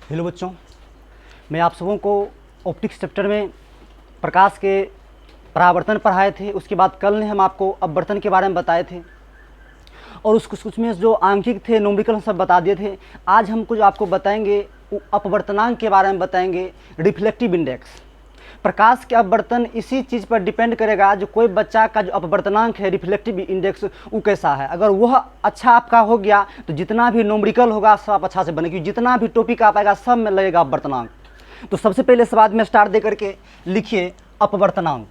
Hello बच्चों, मैं आप सबों को ऑप्टिक्स चैप्टर में प्रकाश के परावर्तन पढ़ाए थे। उसके बाद कल ने हम आपको अपवर्तन के बारे में बताए थे और उसमें जो आंकिक थे, न्यूमेरिकल सब बता दिए थे। आज हम कुछ आपको बताएंगे, अपवर्तनांक के बारे में बताएंगे, रिफ्लेक्टिव इंडेक्स। प्रकाश के अपवर्तन इसी चीज़ पर डिपेंड करेगा, जो कोई बच्चा का जो अपवर्तनांक है, रिफ्लेक्टिव इंडेक्स, वो कैसा है। अगर वह अच्छा आपका हो गया तो जितना भी न्यूमेरिकल होगा सब आप अच्छा से बनेगी, जितना भी टॉपिक आप आएगा सब में लगेगा अपवर्तनांक। तो सबसे पहले सवाल में स्टार्ट दे करके लिखिए अपवर्तनांक।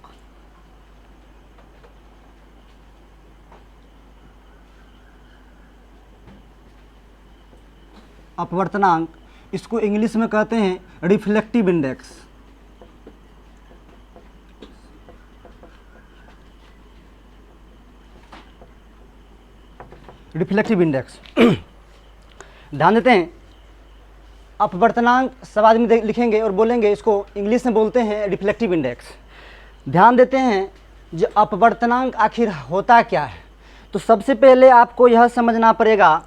अपवर्तनांक इसको इंग्लिश में कहते हैं रिफ्लेक्टिव इंडेक्स। रिफ्लेक्टिव इंडेक्स ध्यान देते हैं, अपवर्तनांक सवाल में लिखेंगे और बोलेंगे, इसको इंग्लिश में बोलते हैं रिफ्लेक्टिव इंडेक्स। ध्यान देते हैं जो अपवर्तनांक आखिर होता क्या है। तो सबसे पहले आपको यह समझना पड़ेगा,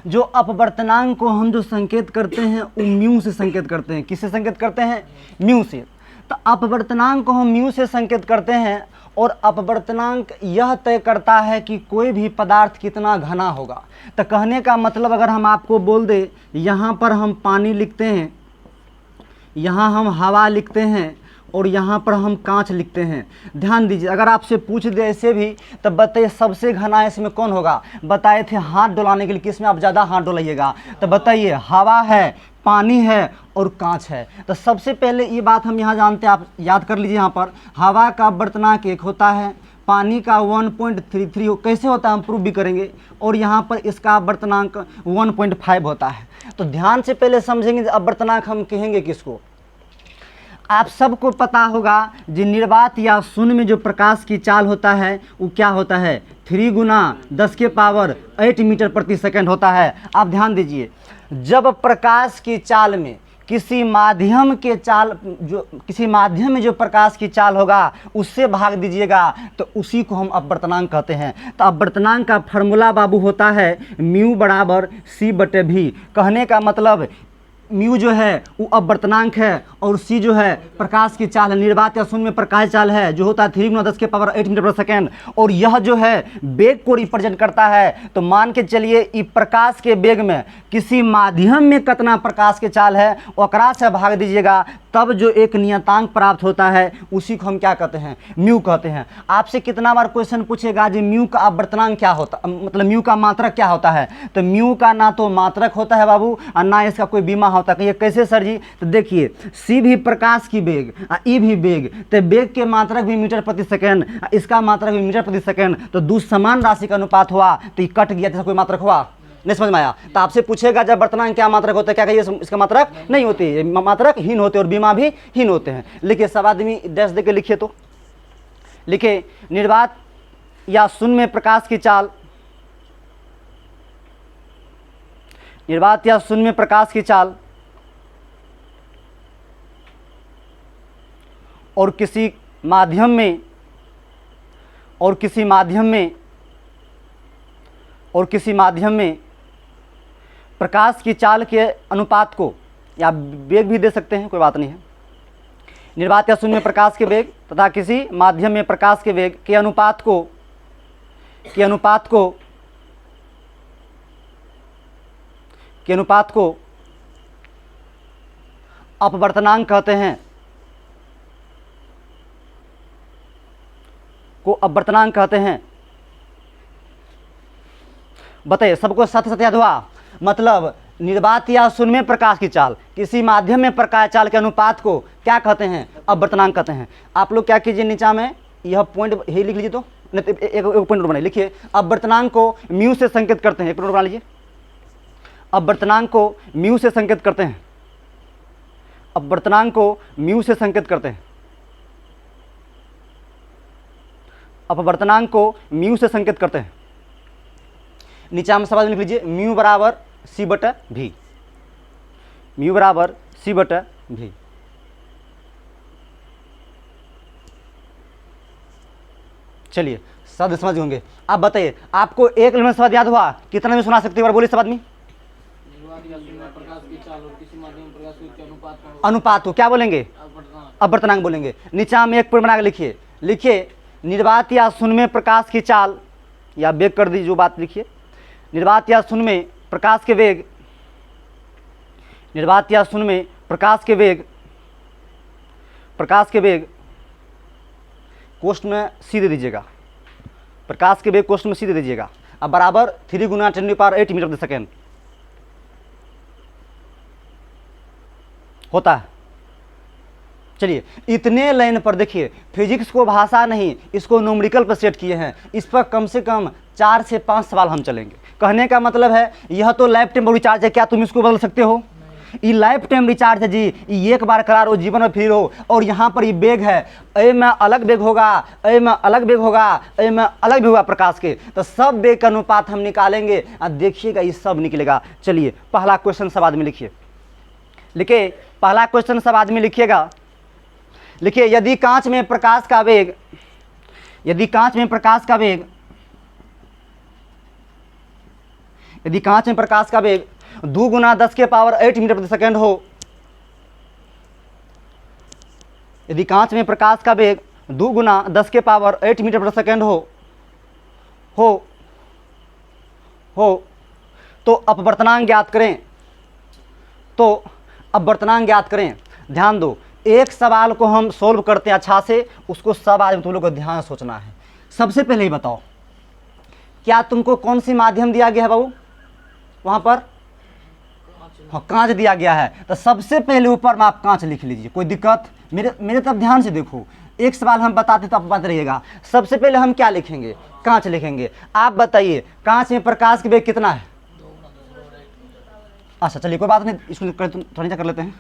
जो अपवर्तनांक को हम जो संकेत करते हैं वो म्यू से संकेत करते हैं। किससे संकेत करते हैं? म्यू से। तो अपवर्तनांक को हम म्यू से संकेत करते हैं और अपवर्तनांक यह तय करता है कि कोई भी पदार्थ कितना घना होगा। तो कहने का मतलब, अगर हम आपको बोल दें यहाँ पर हम पानी लिखते हैं, यहाँ हम हवा लिखते हैं और यहाँ पर हम कांच लिखते हैं। ध्यान दीजिए, अगर आपसे पूछ दे ऐसे भी, तब बताइए सबसे घना इसमें कौन होगा? बताए थे हाथ डुलाने के लिए, किसमें आप ज़्यादा हाथ डुलाइएगा? तो बताइए हवा है, पानी है और कांच है। तो सबसे पहले ये बात हम यहाँ जानते हैं, आप याद कर लीजिए। यहाँ पर हवा का अपवर्तनांक 1 होता है, पानी का 1.33 कैसे होता है हम प्रूव भी करेंगे, और यहाँ पर इसका अपवर्तनांक 1.5 होता है। तो ध्यान से पहले समझेंगे अपवर्तनांक हम कहेंगे किसको। आप सबको पता होगा जो निर्वात या शून्य में जो प्रकाश की चाल होता है वो क्या होता है? 3 × 10⁸ मीटर प्रति सेकंड होता है। आप ध्यान दीजिए, जब प्रकाश की चाल में किसी माध्यम में जो प्रकाश की चाल होगा उससे भाग दीजिएगा तो उसी को हम अपवर्तनांक कहते हैं। तो अपवर्तनांक का फॉर्मूला बाबू होता है म्यू बराबर c/v। कहने का मतलब म्यू जो है वो अपवर्तनांक है और सी जो है प्रकाश की चाल है। निर्वात या शून्य में प्रकाश चाल है जो होता है 3 × 10⁸ मीटर प्रति सेकंड, और यह जो है वेग को रिप्रेजेंट करता है। तो मान के चलिए इस प्रकाश के वेग में किसी माध्यम में कितना प्रकाश की चाल है ओकरा से भाग दीजिएगा, तब जो एक नियतांक प्राप्त होता है उसी को हम क्या कहते हैं? म्यू कहते हैं। आपसे कितना बार क्वेश्चन पूछेगा जी म्यू का अपवर्तनांक क्या होता, मतलब म्यू का मात्रक क्या होता है? तो म्यू का ना तो मात्रक होता है बाबू और ना इसका कोई बीमा होता है। ये कैसे सर जी? तो देखिए, सी भी प्रकाश की वेग, ई भी वेग, तो वेग के मात्रक भी मीटर प्रति सेकंड, इसका मात्रक भी मीटर प्रति सेकंड, तो दो समान राशि का अनुपात हुआ तो ये कट गया, जैसा कोई मात्रक हुआ नहीं। समझ में आया? तो आपसे पूछेगा जब वर्तमान क्या मात्रक होता है, क्या कहिए? इसका मात्रक नहीं होती, मात्रक हीन होते और बीमा भी हीन होते हैं। लिखिए, सब आदमी डैश दे के लिखिए। तो लिखिए, निर्वात या शून्य में प्रकाश की चाल, निर्वात या शून्य में प्रकाश की चाल और किसी माध्यम में प्रकाश की चाल के अनुपात को, या वेग भी दे सकते हैं, कोई बात नहीं है। निर्वात या शून्य में प्रकाश के वेग तथा किसी माध्यम में प्रकाश के वेग के अनुपात को अपवर्तनांक कहते हैं, अपवर्तनांक कहते हैं। बताइए, सबको साथ साथ याद हुआ? मतलब निर्वात या शून्य में प्रकाश की चाल, किसी माध्यम में प्रकाश चाल के अनुपात को क्या कहते हैं? अपवर्तनांक कहते हैं। आप लोग क्या कीजिए, नीचा में यह पॉइंट ही लिख लीजिए। तो एक पॉइंट बनाइए, लिखिए अपवर्तनांक को म्यू से संकेत करते हैं। एक पॉइंट बना लीजिए, अपवर्तनांक को म्यू से संकेत करते हैं, अपवर्तनांक को म्यू से संकेत करते हैं, अपवर्तनांक को म्यू से संकेत करते हैं। नीचे हम सवाल लिख लीजिए, म्यू बराबर c/v, म्यू बराबर c/v। चलिए, शब्द समझ होंगे। आप बताइए, आपको एक एलिमेंट शब्द याद हुआ? कितना भी सुना सकते हो? बोलिए सब आदमी। प्रकाश की चाल और किसी माध्यम में प्रकाश के अनुपात अनुपात को क्या बोलेंगे? अपवर्तनांक बोलेंगे। नीचे हम एक पॉइंट बना के लिखिए, लिखिए निर्वात या शून्य में प्रकाश की चाल, या बेग कर दीजिए जो बात लिखिए, निर्वात या शून्य में प्रकाश के वेग, निर्वात या शून्य में प्रकाश के वेग, प्रकाश के वेग कोष्ठ में सी दे दीजिएगा, प्रकाश के वेग कोष्ठ में सी दे दीजिएगा। अब बराबर 3 गुना 10⁸ मीटर प्रति सेकेंड होता है। चलिए इतने लाइन पर देखिए, फिजिक्स को भाषा नहीं, इसको न्यूमेरिकल पर सेट किए हैं। इस पर कम से कम 4 से 5 सवाल हम चलेंगे। कहने का मतलब है यह तो लाइफ टाइम रिचार्ज है, क्या तुम इसको बदल सकते हो? ये लाइफ टाइम रिचार्ज है जी, ये एक बार करा रो, जीवन में फिर हो। और यहाँ पर ये बेग है, ए में अलग बेग होगा, ए में अलग बेग होगा, ए में अलग बेग होगा प्रकाश के, तो सब बेग का अनुपात हम निकालेंगे और देखिएगा ये सब निकलेगा। चलिए पहला क्वेश्चन सब आदमी लिखिए, लिखिए पहला क्वेश्चन सब आदमी लिखिएगा, लिखिए यदि कांच में प्रकाश का वेग, यदि कांच में प्रकाश का वेग, यदि कांच में प्रकाश का वेग 2 गुना 10⁸ मीटर प्रति सेकेंड हो, यदि कांच में प्रकाश का वेग 2 गुना 10⁸ मीटर प्रति सेकेंड हो तो अपवर्तनांक ज्ञात करें, तो अपवर्तनांक ज्ञात करें। ध्यान दो, एक सवाल को हम सोल्व करते हैं अच्छा से, उसको सब आज तुम लोग को ध्यान सोचना है। सबसे पहले ही बताओ, क्या तुमको कौन सी माध्यम दिया गया है बाबू? वहाँ पर हाँ कांच दिया गया है, तो सबसे पहले ऊपर में आप कांच लिख लीजिए, कोई दिक्कत? मेरे तरफ ध्यान से देखो, एक सवाल हम बताते तो आप बात रहिएगा। सबसे पहले हम क्या लिखेंगे? कांच लिखेंगे। आप बताइए कांच में प्रकाश की वेग कितना है? अच्छा चलिए कोई बात नहीं, इसको थोड़ा नीचे कर लेते हैं।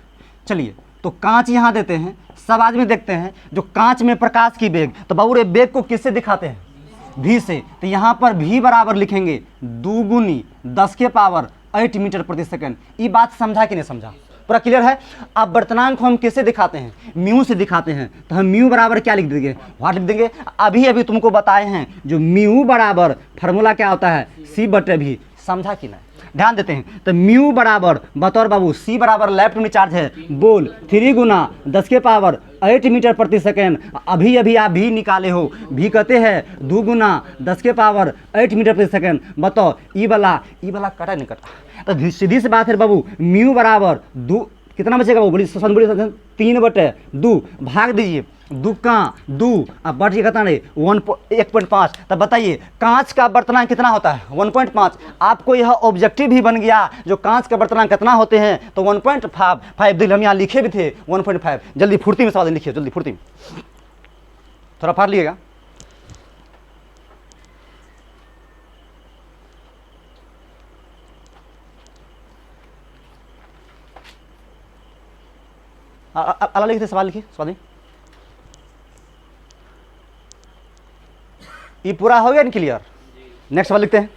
चलिए तो कांच यहाँ देते हैं, सब आदमी देखते हैं जो कांच में प्रकाश की वेग, तो बाबू रे वेग को किससे दिखाते हैं? भी से। तो यहाँ पर भी बराबर लिखेंगे 2 गुनी 10⁸ मीटर प्रति सेकेंड। ये बात समझा कि नहीं समझा? पूरा क्लियर है? अब वर्तनांक को हम किससे दिखाते हैं? म्यू से दिखाते हैं। तो हम म्यू बराबर क्या लिख देंगे? व्हाट लिख देंगे? अभी तुमको बताए हैं जो म्यू बराबर फार्मूला क्या होता है? C/V। समझा कि नहीं? ध्यान देते हैं। तो म्यू बराबर बतौर बाबू C बराबर लेफ्ट में चार्ज है, बोल 3 गुना 10⁸ मीटर प्रति सेकेंड। अभी आप भी निकाले हो, भी कहते हैं 2 गुना 10⁸ मीटर प्रति सेकेंड। बताओ ई वाला कटा नहीं कटा? तो सीधी सी बात है बाबू, म्यू बराबर 2 कितना बचेगा बाबू? बड़ी 3/2 भाग दीजिए, 2 का 2 अब बढ़ गया कितना? 1.5। तब बताइए कांच का वर्तनांक कितना होता है? 1.5। आपको यह ऑब्जेक्टिव भी बन गया जो कांच का वर्तनांक कितना होते हैं, तो 1.5 दिल हम यहाँ लिखे भी थे 1.5। जल्दी फुर्ती में सवाल लिखिए, जल्दी फुर्ती में, थोड़ा फाड़ लिएगा। अलग लिखते सवाल लिखिए, सवाल ये पूरा हो गया क्लियर? नेक्स्ट सवाल लिखते हैं,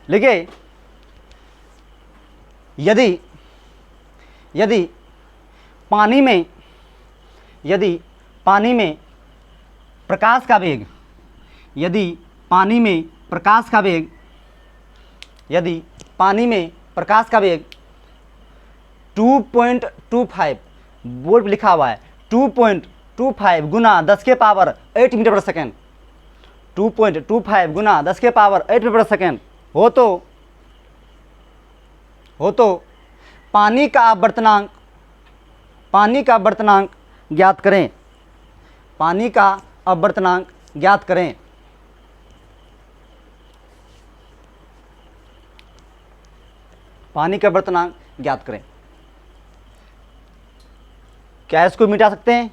लिखिए यदि पानी में प्रकाश का वेग, यदि पानी में प्रकाश का वेग 2.25, बोर्ड पर लिखा हुआ है 2.25 गुना 10⁸ मीटर प्रति सेकेंड, 2.25 गुना 10⁸ मीटर प्रति सेकेंड हो तो पानी का अपवर्तनांक ज्ञात करें। पानी का अपवर्तनांक ज्ञात करें। पानी का अपवर्तनांक ज्ञात करें। क्या इसको मिटा सकते हैं?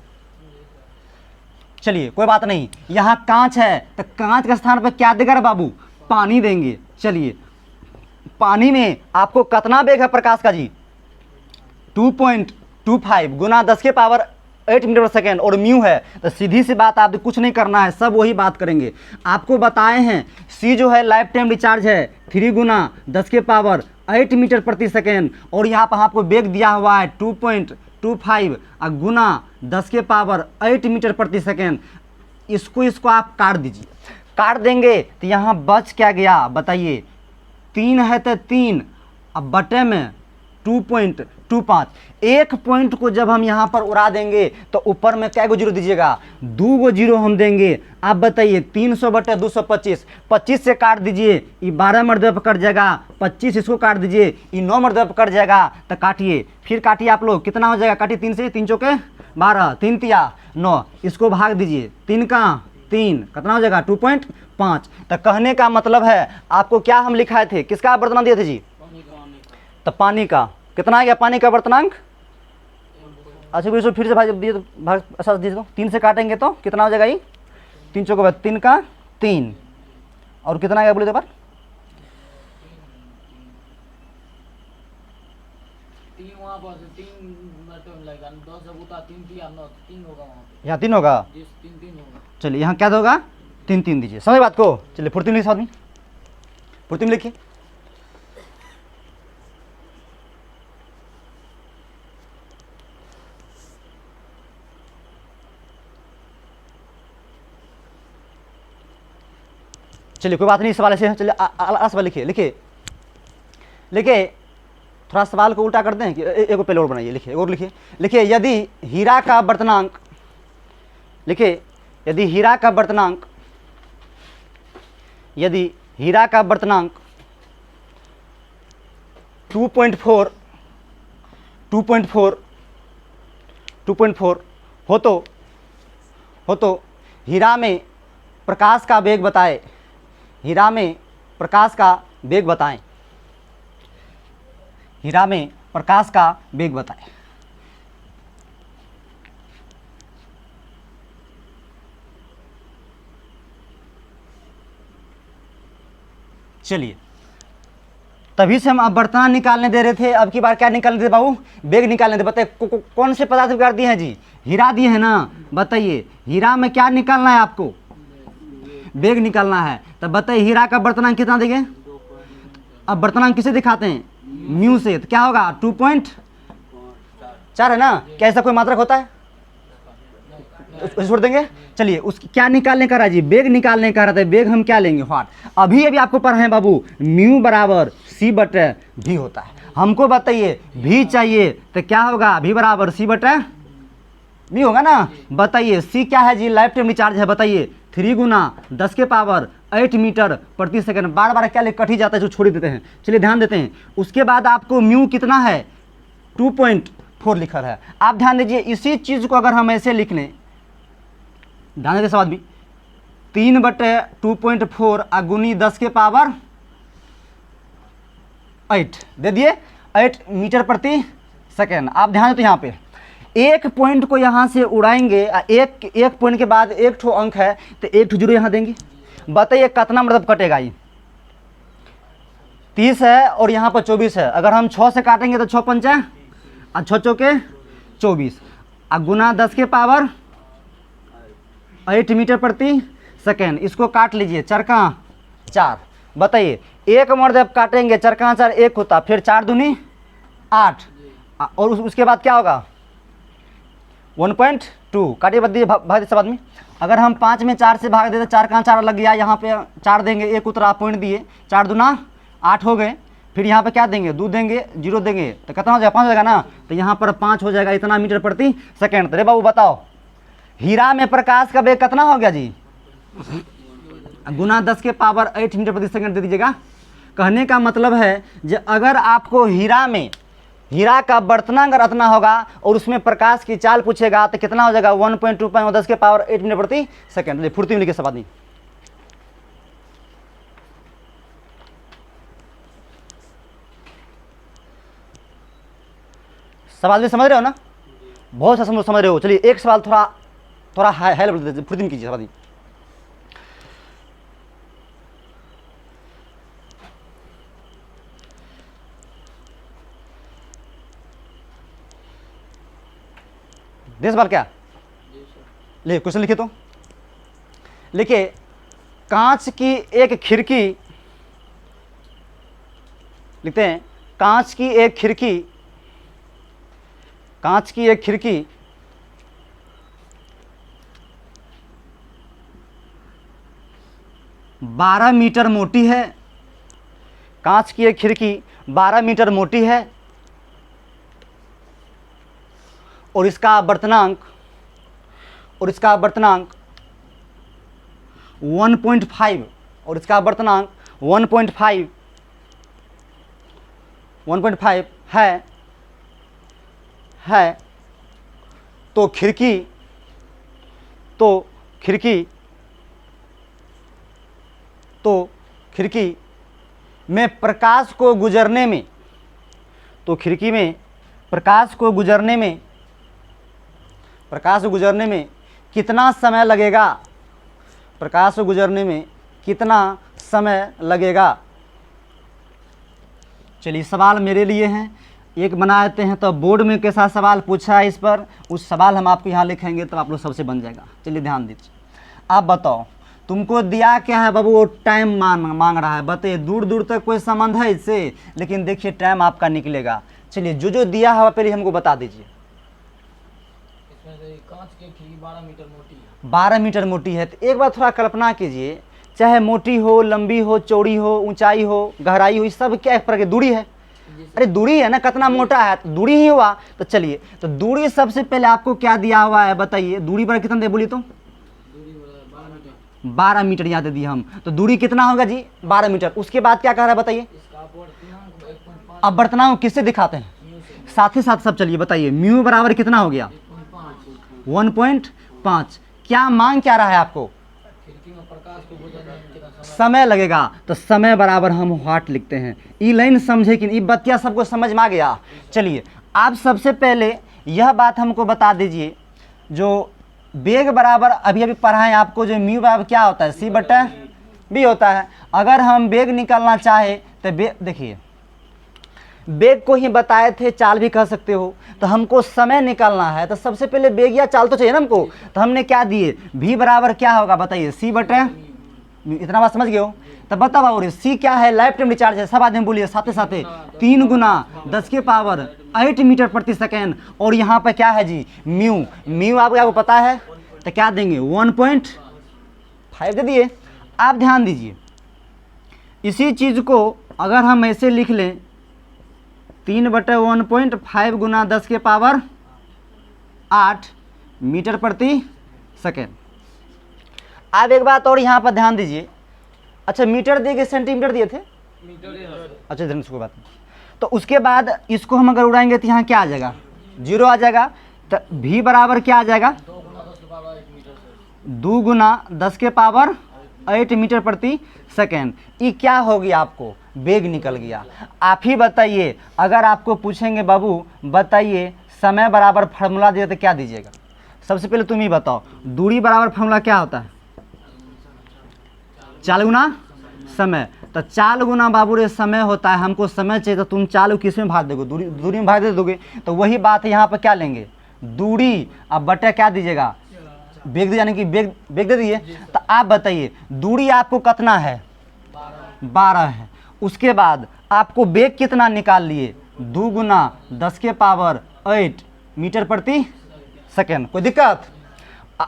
चलिए कोई बात नहीं, यहाँ कांच है तो कांच के स्थान पर क्या देगा बाबू? पानी देंगे। चलिए पानी में आपको कितना वेग है प्रकाश का जी? 2.25 गुना 10⁸ मीटर प्रति सेकेंड और म्यू है। तो सीधी सी बात, आप कुछ नहीं करना है, सब वही बात करेंगे। आपको बताए हैं C जो है लाइफ टाइम रिचार्ज है 3 गुना 10⁸ मीटर प्रति सेकेंड, और यहाँ पर आपको वेग दिया हुआ है 2.25 गुना 10⁸ मीटर प्रति सेकेंड। इसको आप काट दीजिए, काट देंगे तो यहाँ बच क्या गया बताइए? 3 है तो 3, अब बटे में 2.25। एक पॉइंट को जब हम यहाँ पर उड़ा देंगे तो ऊपर में क्या गो जीरो दीजिएगा, 2 गो जीरो हम देंगे। आप बताइए 300/225, 25 से काट दीजिए, ये 12 मरतबा पर कट जाएगा, 25 इसको काट दीजिए, ये 9 मरतबा पर कट जाएगा। तो काटिए, फिर काटिए आप लोग, कितना हो जाएगा, काटिए 3 से, 3 चौके 12, 3 तिया 9, इसको भाग दीजिए, 3 का 3, कितना हो जाएगा 2.5। तो कहने का मतलब है आपको क्या हम लिखाए थे, किसका वर्तमान दिए थे जी, तो पानी का। कितना आ गया पानी का वर्तनांक, अच्छा भी इसको फिर से भाग दिए तो भाग अच्छा दीजिए, तो 3 से काटेंगे तो कितना हो जाएगा, ये 3 चौके 3 का 3, और कितना आ गया बोले तो बार, 3 वहाँ पर 3 मतलब लगेगा, 10 जब उतार 3 दिया 9 3 होगा वहाँ पे, यहाँ 3 होगा, जिस 3 होगा। चलिए यहाँ क्या होगा, 3 दीजिए, समझ बात को। चलिए फुर्ती में लिखिए आदमी, फुर्ती में लिखिए। चलिए कोई बात नहीं, इस सवाल से चलिए सवाल लिखिए, लिखिए लिखिए, थोड़ा सवाल को उल्टा कर दें कि एक पहले और बनाइए, लिखिए और लिखिए, लिखिए यदि हीरा का वर्तनांक, लिखिए यदि हीरा का वर्तनांक, यदि हीरा का वर्तनांक 2.4 हो तो हीरा में प्रकाश का वेग बताए, हीरा में प्रकाश का वेग बताएं, हीरा में प्रकाश का वेग बताएं। चलिए तभी से हम अब वर्तमान निकालने दे रहे थे, अब की बार क्या निकालने दे बाबू, वेग निकालने दे। बताइए कौन से पदार्थ विकार दिए हैं जी, हीरा दिए हैं ना, बताइए हीरा में क्या निकालना है आपको, वेग निकालना है। तब बताइए हीरा का वर्तनांक कितना देंगे, अब वर्तनांक किसे दिखाते हैं, म्यू से, तो क्या होगा 2.4 है ना, क्या ऐसा कोई मात्रक होता है, छोड़ देंगे। चलिए उस क्या निकालने का रहा जी, वेग निकालने का रहा था, वेग हम क्या लेंगे व्हाट, अभी अभी आपको पढ़ा है बाबू, म्यू बराबर सी बटे भी होता है। हमको बताइए भी चाहिए तो क्या होगा, भी बराबर सी बटे भी होगा ना। बताइए सी क्या है जी, लाइफ टाइम रिचार्ज है, बताइए 3 गुना 10 के पावर 8 मीटर प्रति सेकंड, बार बार क्या ले कट ही जाता है, जो छोड़ देते हैं। चलिए ध्यान देते हैं, उसके बाद आपको म्यू कितना है 2.4 लिखा है। आप ध्यान दीजिए, इसी चीज़ को अगर हम ऐसे लिख लें, ध्यान देते सवाल भी, 3/2.4 गुनी 10 के पावर 8 दे दिए, 8 मीटर प्रति सेकेंड। आप ध्यान देते यहाँ पे एक पॉइंट को यहाँ से उड़ाएंगे, एक पॉइंट के बाद एक ठो अंक है तो एक ठो जीरो यहाँ देंगे। बताइए कितना मतलब कटेगा, ये 30 है और यहाँ पर 24 है, अगर हम 6 से काटेंगे तो 6 पंचा और 6 चौके 24 गुना 10 के पावर 8 मीटर प्रति सेकेंड। इसको काट लीजिए, 4 का 4। बताइए एक मर्द अब काटेंगे, 4 का 4 1 होता, फिर 4 दूनी 8 और उसके बाद क्या होगा 1.2 काटिए, बद दीजिए भाग सब आदमी। अगर हम 5 में 4 से भाग देते, 4 का 4 लग गया, यहाँ पे 4 देंगे, एक उतरा पॉइंट दिए, 4 दूना 8 हो गए, फिर यहाँ पे क्या देंगे 2 देंगे, 0 देंगे तो कितना हो जाएगा 5 हो जाएगा ना, तो यहाँ पर 5 हो जाएगा, इतना मीटर प्रति सेकेंड। तो रे बाबू बताओ हीरा में प्रकाश का वेग कितना हो गया जी, गुना 10 के पावर 8 मीटर प्रति सेकंड दे दीजिएगा। कहने का मतलब है कि अगर आपको हीरा का वर्तनांक रखना होगा और उसमें प्रकाश की चाल पूछेगा तो कितना हो जाएगा 1.25 10 के पावर 8 मीटर प्रति सेकंड। फुर्ती में लिखे सब आदमी, सवाल में समझ रहे हो ना, बहुत सा समझ रहे हो। चलिए एक सवाल थोड़ा हाई लेवल दे, फुर्ती में कीजिए सब आदमी। देश सवाल क्या, ले क्वेश्चन लिखे तो लिखिए, कांच की एक खिड़की, लिखते हैं कांच की एक खिड़की 12 मीटर मोटी है, कांच की एक खिड़की 12 मीटर मोटी है और इसका आवर्तनांक 1.5 और इसका आवर्तनांक 1.5 है तो खिड़की में प्रकाश को गुजरने में प्रकाश को गुजरने में कितना समय लगेगा? प्रकाश को गुजरने में कितना समय लगेगा? चलिए सवाल मेरे लिए हैं, एक बना देते हैं। तो बोर्ड में कैसा सवाल पूछा है इस पर, उस सवाल हम आपको यहाँ लिखेंगे तो आप लोग सबसे बन जाएगा। चलिए ध्यान दीजिए, आप बताओ तुमको दिया क्या है बाबू? वो टाइम मांग रहा है, बताइए। दूर दूर तक कोई संबंध है इससे, लेकिन देखिए टाइम आपका निकलेगा। चलिए जो दिया है पहले हमको बता दीजिए। इसमें से कांच की खिड़की 12 मीटर मोटी है। 12 मीटर मोटी है। तो एक बार थोड़ा कल्पना कीजिए, चाहे मोटी हो, लंबी हो, चौड़ी हो, ऊंचाई हो, गहराई हो, ये सब क्या एक प्रकार की दूरी है? अरे दूरी है ना, कितना मोटा है तो दूरी ही हुआ। तो चलिए, तो दूरी सबसे पहले आपको क्या दिया हुआ है बताइए? दूरी पर कितना दे बोली तो? दूरी 12 मीटर। 12 मीटर यहाँ दे दिए हम। तो दूरी कितना होगा जी? 12 मीटर। उसके बाद क्या कह रहा है बताइए? इसका अपवर्तनांक 1.5 अब वर्तनांक किससे दिखाते हैं? म्यू से साथ ही साथ सब चलिए बताइए। म्यू बराबर कितना हो गया? 1.5। 1.5। क्या मांग क्या रहा है आपको? खिड़की में प्रकाश को गुजरने में कितना समय समय लगेगा। तो समय बराबर हम वाट लिखते हैं। ई लाइन समझे कि नहीं? बतिया सबको समझ में आ गया? चलिए, आप सबसे पहले यह बात हमको बता दीजिए, जो वेग बराबर अभी पढ़ा है आपको, जो म्यू बराबर क्या होता है? c/b होता है। अगर हम वेग निकालना चाहे तो देखिए, वेग को ही बताए थे, चाल भी कह सकते हो। तो हमको समय निकालना है तो सबसे पहले वेग या चाल तो चाहिए ना हमको। तो हमने क्या दिए? v बराबर क्या होगा बताइए? c/, इतना बात समझ गए हो? तो बताओ और c क्या है? लाइफ टाइम रिचार्ज है। सब आदमी बोलिए साथ साथ, 3 गुना 10 के पावर 8 मीटर प्रति सेकेंड। और यहाँ पे क्या है जी? म्यू आपको पता है, तो क्या देंगे? 1.5 दे दिए। आप ध्यान दीजिए, इसी चीज़ को अगर हम ऐसे लिख लें, 3/1.5 गुना 10 के पावर 8 मीटर प्रति सेकेंड। अब एक बात और यहाँ पर ध्यान दीजिए। अच्छा, मीटर दिए कि सेंटीमीटर दिए थे? मीटर। अच्छा ध्यान, कोई बात नहीं। तो उसके बाद इसको हम अगर उड़ाएंगे तो यहाँ क्या आ जाएगा? 0 आ जाएगा। तो v बराबर क्या आ जाएगा? 2 गुना 10 के पावर 8 मीटर प्रति सेकेंड। ये क्या हो गया? आपको वेग निकल गया। आप ही बताइए, अगर आपको पूछेंगे बाबू बताइए समय बराबर फार्मूला दिए तो क्या दीजिएगा? सबसे पहले तुम ही बताओ, दूरी बराबर फार्मूला क्या होता है? चाल गुना समय। तो चाल गुना बाबू रे समय होता है। हमको समय चाहिए तो तुम चाल किस में भाग दोगे? दूरी में भाग दे दोगे। तो वही बात यहाँ पर क्या लेंगे? दूरी अब बटे क्या दीजिएगा? वेग दे, यानी कि वेग दे दिए। तो आप बताइए दूरी आपको कितना है? 12 है। उसके बाद आपको वेग कितना निकाल लिए? 2 गुना 10 के पावर 8 मीटर प्रति सेकेंड। कोई दिक्कत?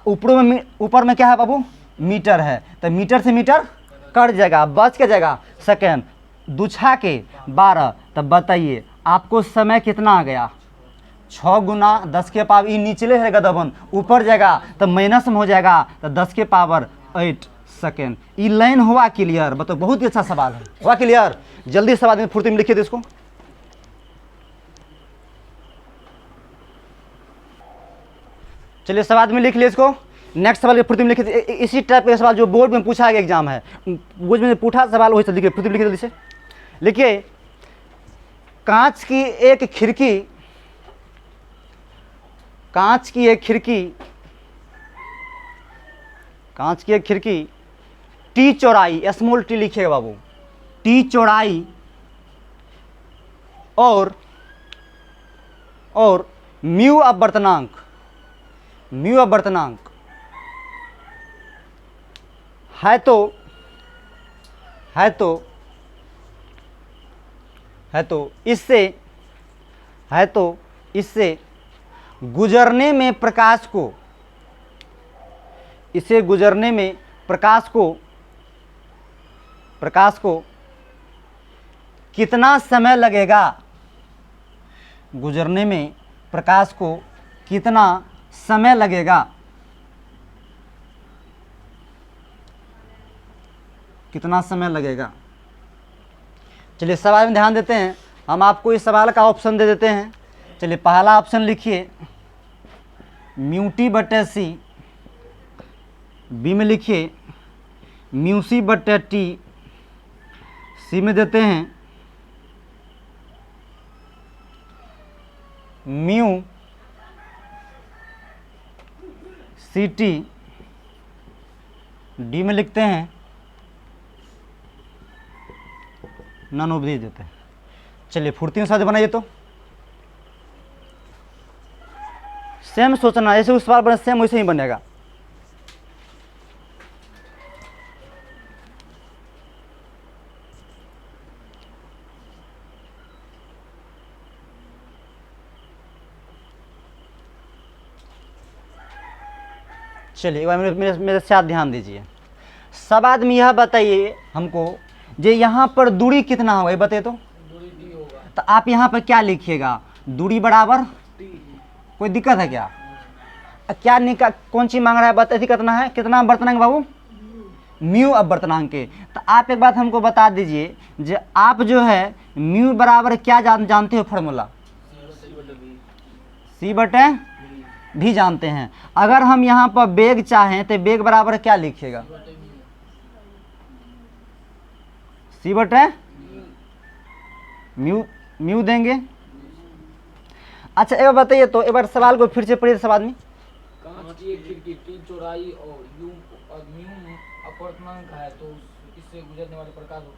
ऊपर में क्या है बाबू? मीटर है। तो मीटर से मीटर कट जाएगा, बच के जाएगा सेकेंड। दुछा के 12। तब बताइए आपको समय कितना आ गया? 6 गुना 10 के पावर, ये निचले रहेगा दबन, ऊपर जाएगा तो माइनस में हो जाएगा। तो 10 के पावर 8 सेकेंड। ये लाइन हुआ क्लियर? बताओ, बहुत ही अच्छा सवाल है। हुआ क्लियर? जल्दी सवाल में फुर्ती में लिखिए इसको। चलिए सवाल में लिख लिया इसको। नेक्स्ट सवाल फुर्ती में लिखिए। इसी टाइप का सवाल जो बोर्ड में पूछा गया, एग्जाम है, बोर्ड में पूछा सवाल वही लिखिए, फुर्ती में लिखिए जल्दी से। लिखिए, कांच की एक खिड़की टी चौड़ाई, स्मॉल टी लिखिएगा बाबू, टी चौड़ाई और म्यू अपवर्तनांक है तो इससे गुजरने में प्रकाश को कितना समय लगेगा? गुजरने में प्रकाश को कितना समय लगेगा, कितना समय लगेगा। चलिए सवाल में ध्यान देते हैं, हम आपको इस सवाल का ऑप्शन दे देते हैं। चलिए पहला ऑप्शन लिखिए म्यू टी बटे सी, बी में लिखिए म्यू सी बटे टी, सी में देते हैं म्यू सी टी, डी में लिखते हैं नन ऑफ दीज देते हैं। चलिए फुर्ती में साथ बनाइए, तो सेम सोचना, जैसे उस सवाल बने सेम वैसे ही बनेगा। चलिए एक बार मेरे साथ ध्यान दीजिए। सब आदमी यह बताइए हमको, जे यहाँ पर दूरी कितना होगा ये बताइए तो। दूरी डी होगा। तो आप यहाँ पर क्या लिखिएगा, दूरी बराबर टी। कोई दिक्कत है क्या? क्या कौन चीज़ मांग रहा है बताइए, कितना है, कितना बर्तनांक बाबू, म्यू अपवर्तनांक के। तो आप एक बात हमको बता दीजिए, जो आप जो है म्यू बराबर क्या जानते हो फॉर्मूला, सी बटे भी जानते हैं। अगर हम यहाँ पर बेग चाहें तो बेग बराबर क्या लिखिएगा, सी बटे म्यू देंगे। अच्छा एक बार बताइए तो, एक बार सवाल को फिर से पढ़िए सब आदमी। कांच की एक खिड़की टी चौड़ाई और यू और म्यू अपवर्तनांक है, तो इससे गुजरने वाले प्रकाश को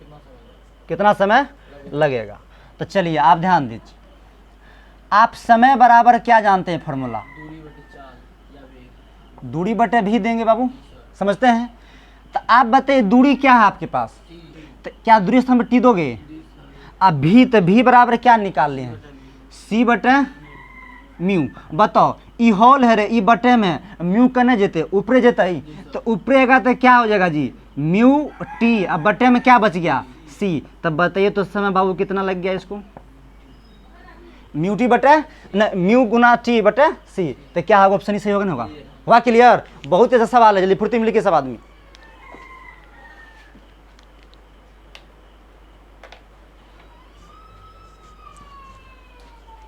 कितना समय लगेगा। तो चलिए आप ध्यान दीजिए, आप समय बराबर क्या जानते हैं फॉर्मूला, दूरी बटे 4 या वेग। दूरी बटे भी देंगे बाबू, समझते हैं। तो आप बताइए दूरी क्या है आपके पास, तो क्या दूरी स्थान पर टी दोगे। अब भी, तो भी बराबर क्या निकाल लिए हैं, सी बटे म्यू। बताओ ई होल है रे, ई बटे में म्यू कने जेते ऊपरे जेते ही, तो ऊपरे का तो क्या हो जाएगा जी म्यू टी, अब बटे में क्या बच गया सी। तब बताइए तो समय बाबू कितना लग गया इसको, म्यू टी बटे न म्यू गुना टी बटे सी। तो क्या होगा, ऑप्शन ही सही होगा ना, होगा क्लियर। बहुत ऐसा सवाल है, जल्दी फुर्ती में लिखिए सब आदमी।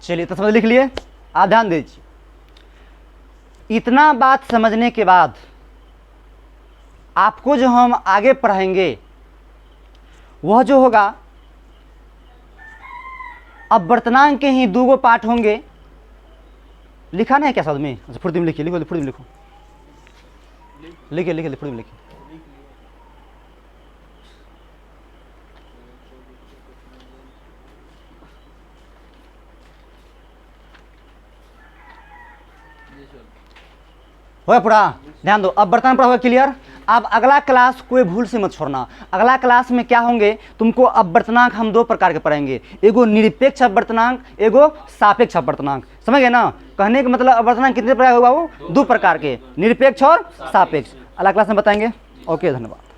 चलिए तो समझ लिख लिए, आप ध्यान दीजिए। इतना बात समझने के बाद आपको जो हम आगे पढ़ाएंगे वह जो होगा, अपवर्तनांक के ही दो पार्ट होंगे। लिखा नहीं है क्या शब्द में, अच्छा फुर्ती में लिखिए, लिखो फुर्ती में लिखो, लिखिए लिखिए फुर्ती में लिखिए। हो पूरा ध्यान दो, अब बर्तन पर होगा क्लियर। अब अगला क्लास कोई भूल से मत छोड़ना। अगला क्लास में क्या होंगे, तुमको अपवर्तनांक हम दो प्रकार के पढ़ेंगे, एगो निरपेक्ष अपवर्तनांक, एगो सापेक्ष अपवर्तनांक। समझ गए ना, कहने का मतलब अपवर्तनांक कितने प्रकार होगा, वो दो प्रकार के, निरपेक्ष और सापेक्ष। अगला क्लास में बताएंगे। ओके धन्यवाद।